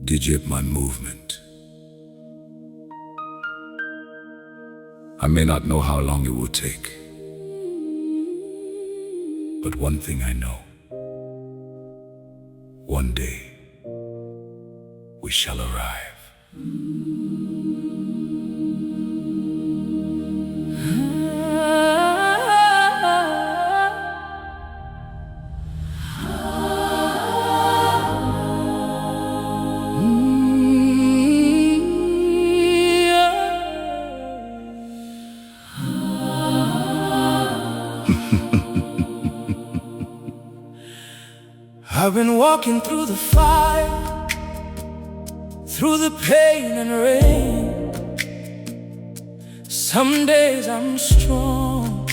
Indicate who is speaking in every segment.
Speaker 1: Djpmanmovement. I may not know how long it will take, but one thing I know: one day we shall arrive.
Speaker 2: I've been walking through the fire, through the pain and rain. Some days I'm strong,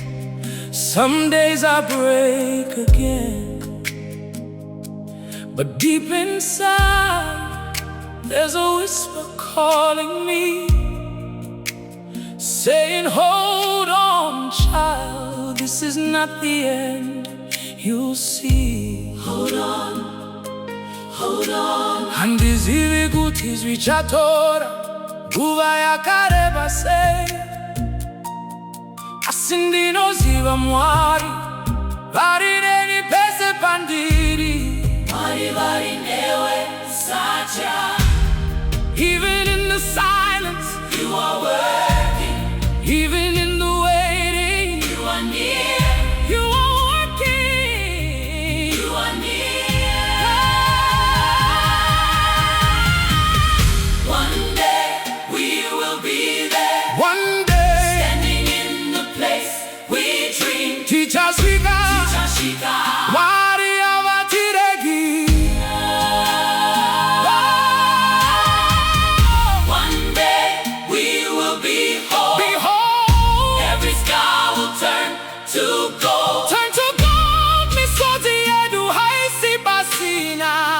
Speaker 2: some days I break again. But deep inside, there's a whisper calling me, saying, hold on, child, this is not the end, you'll see. Hold on, hold on. Handizivi kuti zvichatora, nguva yakareba sei. Asi ndinoziva Mwari, vari, neni, pese, pandiri. Mwari, vari, newe, usatya. Even in the silence, you are working. Even in the waiting, you are near. Tichasvika, Mwari one day we will be whole. Every scar will turn to gold.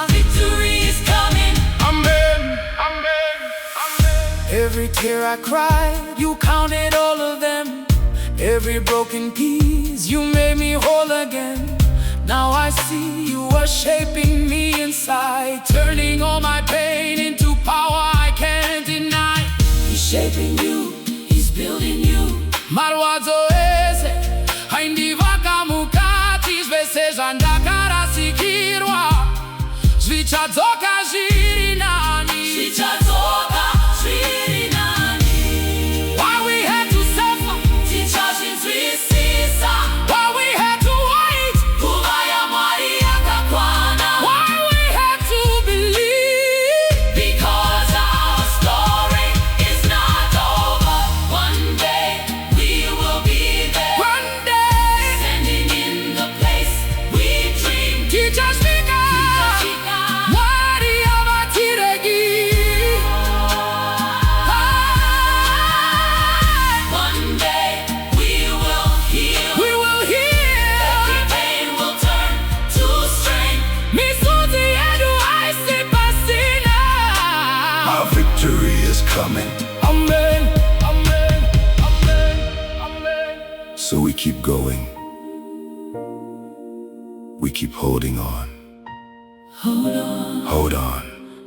Speaker 2: Victory is coming. Amen, amen, amen. Every tear I cried, you counted all of them. Every broken piece, you made me whole again. Now I see you are shaping me inside, turning all my pain into power I can't deny. He's shaping you, he's building you. Marwadzo ese, Handizivi pese zandakarasikirwa. Zvichatora zviri nani.
Speaker 1: Coming.
Speaker 2: Amen, amen, amen, amen.
Speaker 1: So we keep going. We keep holding on.
Speaker 2: Hold on,
Speaker 1: hold on,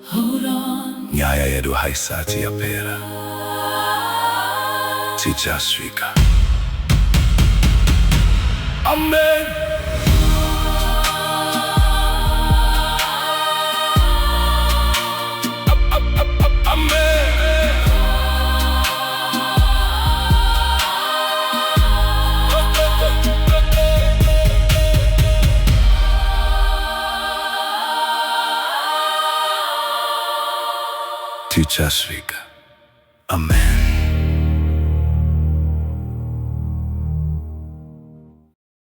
Speaker 2: hold on.
Speaker 1: Nyaya yedu haisati yapera. Tichasvika.
Speaker 2: Amen.
Speaker 1: Tichasvika. Amen.